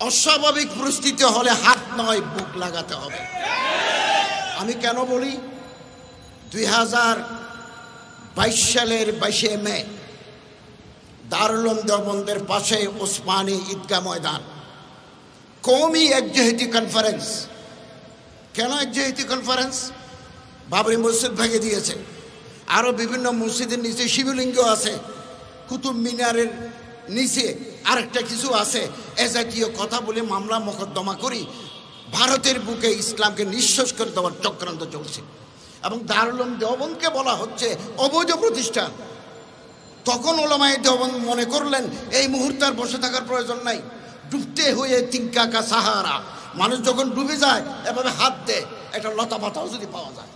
অস্বাভাবিক পরিস্থিতি হলে হাত নয় বুক লাগাতে হবে। আমি কেন বলি, 2022 সালের 22 মে দারুল উলুম দেওবন্দের পাশে ওসমানী ঈদগাহ ময়দান কওমি একজেহেতি কনফারেন্স। কেন একজেহেতি কনফারেন্স? বাবরি মসজিদ ভেঙে দিয়েছে, আরও বিভিন্ন মসজিদের নিচে শিবলিঙ্গ আছে, কুতুব মিনারের নিচে আরেকটা কিছু আছে, এ জাতীয় কথা বলে মামলা মোকদ্দমা করি ভারতের বুকে ইসলামকে নিঃশেষ করে দেওয়ার চক্রান্ত চলছে। এবং দারুল উলুম দেওবন্দকে বলা হচ্ছে অবৈধ প্রতিষ্ঠান। তখন ওলামায়ে দেওবন্দ মনে করলেন এই মুহূর্তে আর বসে থাকার প্রয়োজন নাই, ডুবতে হয়ে তিনকা কা সাহারা। মানুষ যখন ডুবে যায় এভাবে হাত দেয়, একটা লতা পাতাও যদি পাওয়া যায়,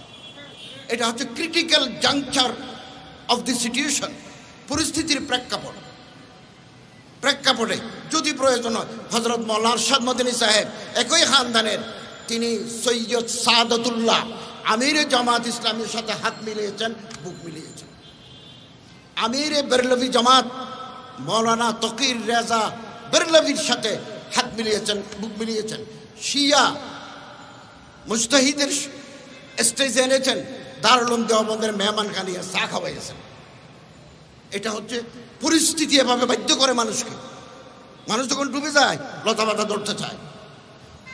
এটা হচ্ছে critical juncture of the situation, পরিস্থিতির প্রেক্ষাপটে যদি প্রয়োজন হয়। হযরত মাওলানা আরশাদ মদনী সাহেব একই খানদানের, তিনি সৈয়দ সাদাতুল্লাহ আমিরে জামাত ইসলামের সাথে হাত মিলিয়েছেন, বুক মিলিয়েছেন। আমিরে বেরলভি জামাত মাওলানা তকির রেজা বেরলভির সাথে হাত মিলিয়েছেন, বুক মিলিয়েছেন। শিয়া মুজতাহিদের স্টেজে এনেছেন, দারুল উলুম দেওবন্দের মেহমান খানিয়া চা খাওয়াইয়েছেন। এটা হচ্ছে পরিস্থিতি, এভাবে বাধ্য করে মানুষকে। মানুষ যখন ডুবে যায় লতা পাতা ধরতে চায়।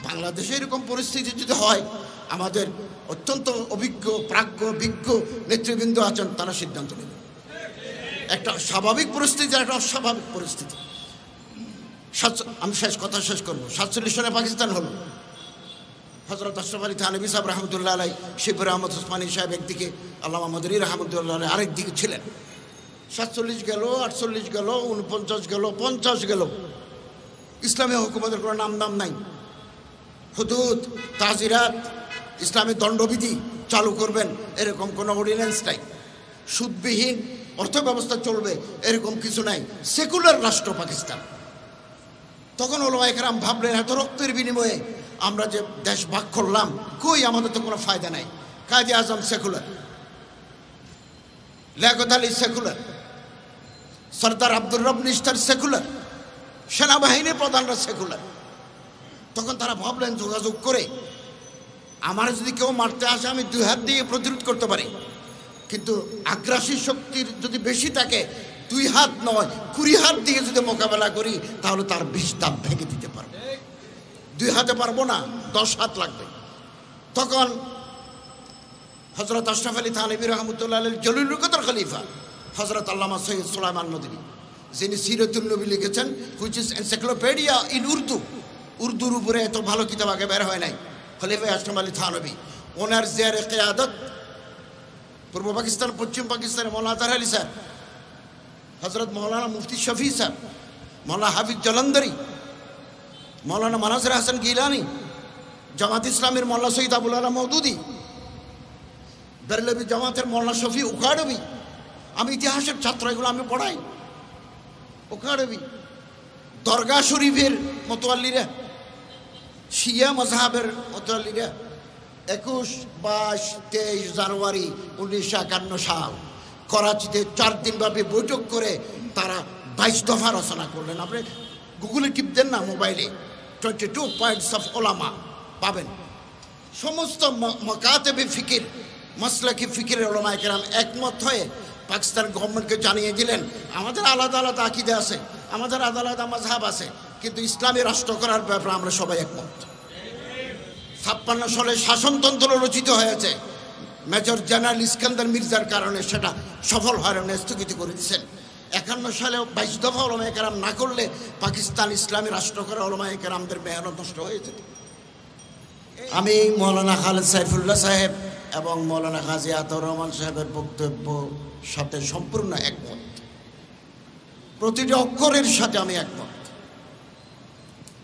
বাংলাদেশে এরকম পরিস্থিতি যদি হয়, আমাদের অত্যন্ত অভিজ্ঞ বিজ্ঞ নেতৃবৃন্দ আছেন, তারা সিদ্ধান্ত নেবেন। একটা স্বাভাবিক পরিস্থিতি, একটা অস্বাভাবিক পরিস্থিতি। আমি কথা শেষ করবো। 47 সালে পাকিস্তান হলো। হযরত আশরাফ আলী থানভী সাহেব রহমতুল্লাহ আলাই, শিবুর আহমদ ওসমানী সাহেব একদিকে, আল্লামা মদনী রহমতুল্লাহ আলাই আরেকদিকে ছিলেন। 47 গেল, 48 গেল, 49 গেল, 50 গেল, ইসলামী হুকুমতের কোনো নাম নাই। হুদুদ, তাজিরাত, ইসলামী দণ্ডবিধি চালু করবেন এরকম কোনো অর্ডিন্যান্স নাই। সুদবিহীন অর্থ ব্যবস্থা চলবে এরকম কিছু নাই। সেকুলার রাষ্ট্র পাকিস্তান। তখন ওলামায়ে কেরাম ভাবলেন, এত রক্তের বিনিময়ে আমরা যে দেশ ভাগ করলাম, কই আমাদের তো কোনো ফায়দা নাই। কাজী আজম সেকুলার, লিয়াকত আলী সেকুলার, সরদার আব্দুর রব নিস্তার সেকুলার, সেনাবাহিনীর প্রধানরা সেকুলার। তখন তারা ভাবলেন যোগাযোগ করে, আমার যদি কেউ মারতে আসে আমি 2 হাত দিয়ে প্রতিরোধ করতে পারি, কিন্তু আগ্রাসী শক্তির যদি বেশি থাকে 2 হাত নয় 20 হাত দিয়ে যদি মোকাবেলা করি, তাহলে তার 20 দাঁত ভেঙে দিতে পারবো। 2 হাতে পারবো না, 10 হাত লাগবে। তখন হযরত আশরাফ আলী থানভী রহমতুল্লাহ আলাইহির জলিলুল কদর খলিফা হযরত আল্লামা সৈয়দ সুলাইমান মদনী, যিনি সিরাতুন নবী লিখেছেন, হুইচ ইজ এনসাইক্লোপিডিয়া ইন উর্দুর উপরে এত ভালো কিতাব আগে বের হয় নাই। খলিফা আশরাফ আলী থানভী, ওনার জেরে কিয়াদত পূর্ব পাকিস্তান, পশ্চিম পাকিস্তানে মৌলানা আজহার আলী সাহেব, হযরত মৌলানা মুফতি শফি সাহেব, মৌলানা হাফিজ জলন্দরি, মৌলানা মানাজির হাসান গিলানি, জামাত ইসলামের মৌলানা সৈয়দ আবুল আলা মওদুদি, বেরলভি জামাতের মৌলানা শফি উখাড়বি। আমি ইতিহাসের ছাত্র, এগুলো আমি পড়াই। উখাড়বি, দরগা শরীফের মোতোয়াল্লিরা, শিয়া মজহাবের মোতোয়াল্লিরা 21, 22, 23 জানুয়ারি 1951 সাল করাচিতে 4 দিনব্যাপী বৈঠক করে তারা 22 দফা রচনা করলেন। আপনি গুগলে টিপ দেন না মোবাইলে, 22 পয়েন্টস অফ ওলামা পাবেন। সমস্ত মাকাতেবে ফিকির, মাসলাকি ফিকিরের ওলামায়ে কেরাম একমত হয়ে পাকিস্তান গভর্নমেন্টকে জানিয়ে দিলেন, আমাদের আলাদা আলাদা আকীদা আছে, আমাদের আলাদা আলাদা মাযহাব আছে, কিন্তু ইসলামী রাষ্ট্র করার ব্যাপারে আমরা সবাই একমত। 56 সালে শাসনতন্ত্র রচিত হয়েছে। মেজর জেনারেল ইস্কান্দার মির্জার কারণে সেটা সফল হয় না, স্থগিত করে দিয়েছেন। 51 সালে 22 দফা ওলামায়ে কেরাম না করলে পাকিস্তান ইসলামী রাষ্ট্র করা ওলামায়ে কেরামদের মেহনত নষ্ট হয়ে যেত। আমি মৌলানা খালেদ সাইফুল্লাহ সাহেব এবং মৌলানা কাজী আতাউর রহমান সাহেবের বক্তব্য সাথে সম্পূর্ণ একমত। প্রতিটি অক্ষরের সাথে আমি একমত।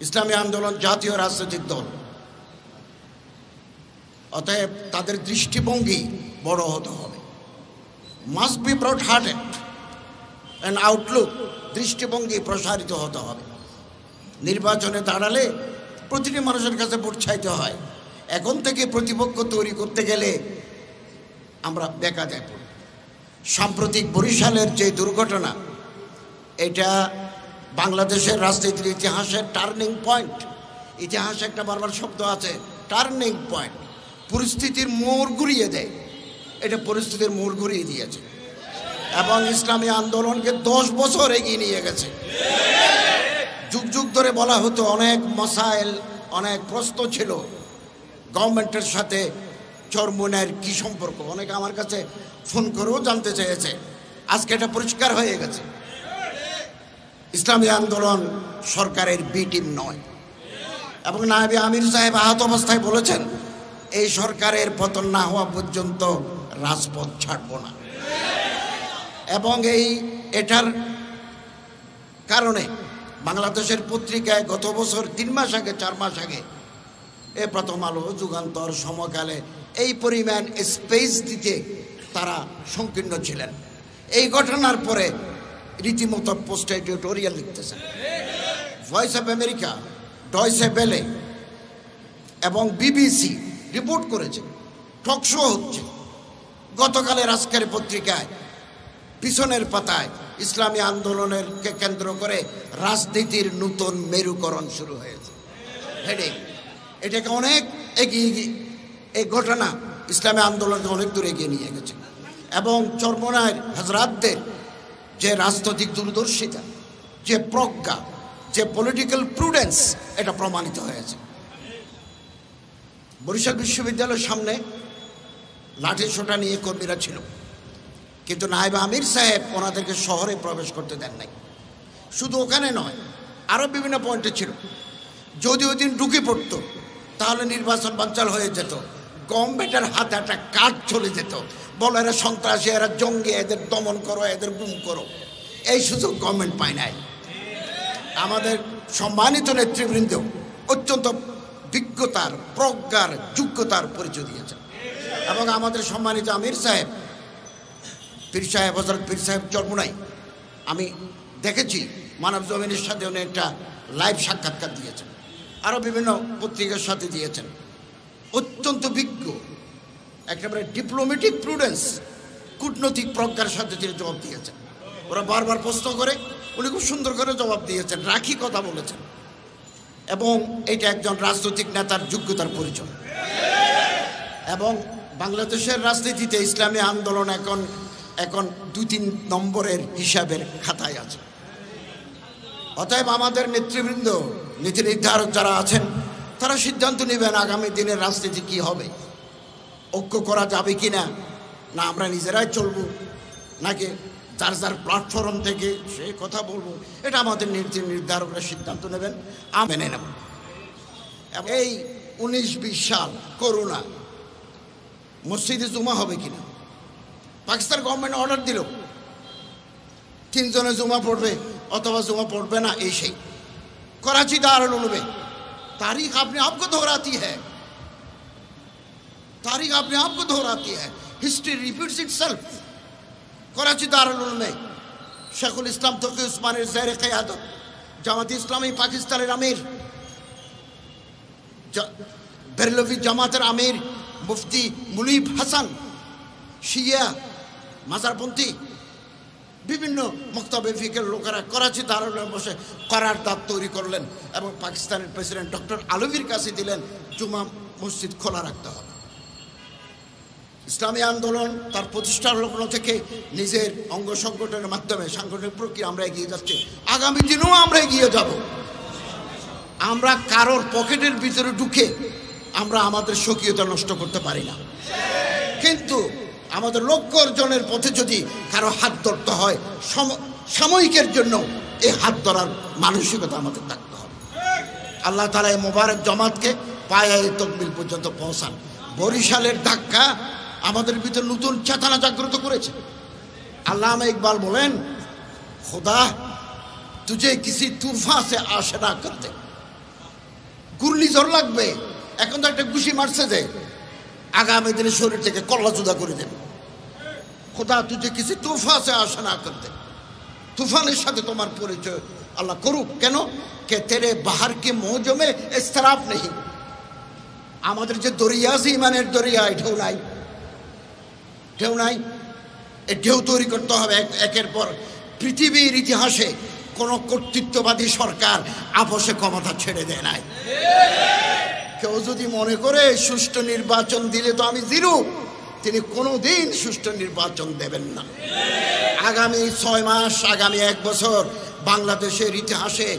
ইসলামী আন্দোলন জাতীয় রাজনৈতিক দল, অতএব তাদের দৃষ্টিভঙ্গি বড় হতে হবে। Must be broad hearted and outlook, দৃষ্টিভঙ্গি প্রসারিত হতে হবে। নির্বাচনে দাঁড়ালে প্রতিটি মানুষের কাছে ভোট চাইতে হয়। এখন থেকে প্রতিপক্ষ তৈরি করতে গেলে আমরা বেকায়দায় পড়ব। সাম্প্রতিক বরিশালের যে দুর্ঘটনা, এটা বাংলাদেশের রাজনীতির ইতিহাসের টার্নিং পয়েন্ট। ইতিহাসে একটা বারবার শব্দ আছে, টার্নিং পয়েন্ট। পরিস্থিতির মোড় ঘুরিয়ে দেয়, এটা পরিস্থিতির মোড় ঘুরিয়ে দিয়েছে এবং ইসলামী আন্দোলনকে 10 বছর এগিয়ে নিয়ে গেছে। যুগ যুগ ধরে বলা হতো, অনেক মাসাইল, অনেক প্রশ্ন ছিল গভর্নমেন্টের সাথে চরমোনাইয়ের কি সম্পর্ক। অনেকে আমার কাছে ফোন করেও জানতে চেয়েছে। আজকে এটা পরিষ্কার হয়ে গেছে, ইসলামী আন্দোলন সরকারের বি টিম নয়। এবং নায়েবে আমির সাহেব আহত অবস্থায় বলেছেন, এই সরকারের পতন না হওয়া পর্যন্ত রাজপথ ছাড়ব না। এবং এটার কারণে বাংলাদেশের পত্রিকায় গত বছর 3 মাস আগে 4 মাস আগে প্রথম আলো, যুগান্তর, সমকালে এই পরিমাণ স্পেস দিতে তারা সংকীর্ণ ছিলেন। এই ঘটনার পরে রীতিমতো পোস্ট এডিটোরিয়াল লিখতেছেন। Voice of America, Deutsche Welle এবং বিবিসি রিপোর্ট করেছে, টক শো হচ্ছে। গতকালের আজকের পত্রিকায় পিছনের পাতায় ইসলামী আন্দোলনকে কেন্দ্র করে রাজনীতির নতুন মেরুকরণ শুরু হয়েছে। হেডিং এটাকে অনেক এগিয়ে, এই ঘটনা ইসলামী আন্দোলনকে অনেক দূর এগিয়ে নিয়ে গেছে এবং চরমোনাইয়ের হযরতদের যে রাজনৈতিক দূরদর্শিতা, যে প্রজ্ঞা, যে পলিটিক্যাল প্রুডেন্স, এটা প্রমাণিত হয়েছে। বরিশাল বিশ্ববিদ্যালয়ের সামনে লাঠি সোটা নিয়ে কর্মীরা ছিল, কিন্তু নায়েব আমির সাহেব ওনাদেরকে শহরে প্রবেশ করতে দেন নাই। শুধু ওখানে নয়, আরও বিভিন্ন পয়েন্টে ছিল। যদি ওই দিন ঢুকে পড়তো তাহলে নির্বাচন বানচাল হয়ে যেত, গভর্নমেন্টের হাতে একটা কাজ চলে যেত, বলো এরা সন্ত্রাসী, এরা জঙ্গি, এদের দমন করো, এদের গুম করো। এই সুযোগ গভর্নমেন্ট পায় নাই। আমাদের সম্মানিত নেতৃবৃন্দ অত্যন্ত বিজ্ঞতার, প্রজ্ঞার, যোগ্যতার পরিচয় দিয়েছেন এবং আমাদের সম্মানিত আমির সাহেব, পীর সাহেব, হযরত পীর সাহেব চরমোনাই, আমি দেখেছি মানব জমিনের সাথে উনি একটা লাইভ সাক্ষাৎকার দিয়েছেন, আরও বিভিন্ন পত্রিকার সাথে দিয়েছেন। অত্যন্ত বিজ্ঞ, একেবারে ডিপ্লোম্যাটিক প্রুডেন্স, কূটনৈতিক প্রজ্ঞার সাথে তিনি জবাব দিয়েছেন। ওরা বারবার প্রশ্ন করে, উনি খুব সুন্দর করে জবাব দিয়েছেন, রাখি কথা বলেছেন এবং এটা একজন রাজনৈতিক নেতার যোগ্যতার পরিচয়। এবং বাংলাদেশের রাজনীতিতে ইসলামী আন্দোলন এখন 2-3 নম্বরের হিসাবের খাতায় আছে। অতএব আমাদের নেতৃবৃন্দ, নীতি নির্ধারক যারা আছেন, তারা সিদ্ধান্ত নেবেন আগামী দিনের রাজনীতি কি হবে, ঐক্য করা যাবে কি না, না আমরা নিজেরাই চলবো, নাকি যার যার প্ল্যাটফর্ম থেকে সে কথা বলবো, এটা আমাদের নীতি নির্ধারকরা সিদ্ধান্ত নেবেন, আমি মেনে নেব। এই 19-20 সাল করোনা, মসজিদে জুমা হবে কিনা, পাকিস্তান গভর্নমেন্ট অর্ডার দিল 3 জনে জুমা পড়বে অথবা জুমা পড়বে না, এই সেই। कराची दारुल उलूम में तारीख अपने आप को दोहराती है, तारीख अपने आप को दोहराती है, history repeats itself. Karachi Darul Uloom में शेखुल इस्लाम तकी उस्मानी ज़ेर क़यादत जमात इस्लामी पाकिस्तान अमीर, बेरलवी जमात अमीर मुफ्ती मुनीब हसन शिया माजारपंथी বিভিন্ন মক্তবে ফিকের লোকেরা করাচি দারুলে বসে করারদাদ তৈরি করলেন এবং পাকিস্তানের প্রেসিডেন্ট ডক্টর আলভির কাছে দিলেন জুমা মসজিদ খোলা রাখতে হবে। ইসলামী আন্দোলন তার প্রতিষ্ঠার লগ্ন থেকে নিজের অঙ্গ সংগঠনের মাধ্যমে সাংগঠনিক প্রক্রিয়া আমরা এগিয়ে যাচ্ছি, আগামী দিনেও আমরা এগিয়ে যাব। আমরা কারোর পকেটের ভিতরে ঢুকে আমরা আমাদের স্বকীয়তা নষ্ট করতে পারি না, কিন্তু আমাদের লক্ষ্য অর্জনের পথে যদি কারো হাত ধরতে হয় সাময়িকের জন্য, এই হাত ধরার মানসিকতা আমাদের থাকতে হবে। আল্লাহ তাআলা এই মোবারক জমাতকে পায়ে তকবির পর্যন্ত পৌঁছান। বরিশালের ধাক্কা আমাদের ভিতর নতুন চেতনা জাগ্রত করেছে। আল্লামা ইকবাল বলেন, খুদা তুঝে কিসি তুফা সে আশনা করতে, ঘূর্ণিঝড় লাগবে, এখন তো একটা ঘুষি মারছে যে আগামী দিনে শরীর থেকে কল্লা জুদা করে দেবে। খোদা তুঝে কিসি তুফা সে আশা না করতে, তুফানের সাথে তোমার পরিচয় আল্লাহ করুক। কেন? কে তেরে বাহার কে মৌজমে ইস্তরাব নেই। আমাদের যে দরিয়া আছে ইমানের দরিয়া, ঢেউ নাই, ঢেউ নাই। এই ঢেউ তৈরি করতে হবে একের পর। পৃথিবীর ইতিহাসে কোনো কর্তৃত্ববাদী সরকার আপোষে ক্ষমতা ছেড়ে দেয় নাই। কেউ যদি মনে করে সুষ্ঠু নির্বাচন দিলে তো আমি জিরো, তিনি কোনোদিন সুষ্ঠু নির্বাচন দেবেন না। আগামী 6 মাস, আগামী 1 বছর বাংলাদেশের ইতিহাসে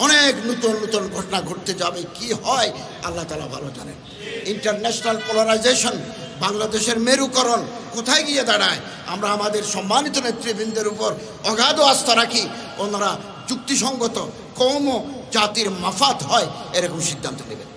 অনেক নতুন নতুন ঘটনা ঘটতে যাবে। কি হয় আল্লাহ তাআলা ভালো জানেন। ইন্টারন্যাশনাল পোলারাইজেশন, বাংলাদেশের মেরুকরণ কোথায় গিয়ে দাঁড়ায়, আমরা আমাদের সম্মানিত নেতৃবৃন্দের উপর অগাধ আস্থা রাখি। ওনারা যুক্তিসঙ্গত কওম ও জাতির মাফাত হয় এরকম সিদ্ধান্ত নেবেন।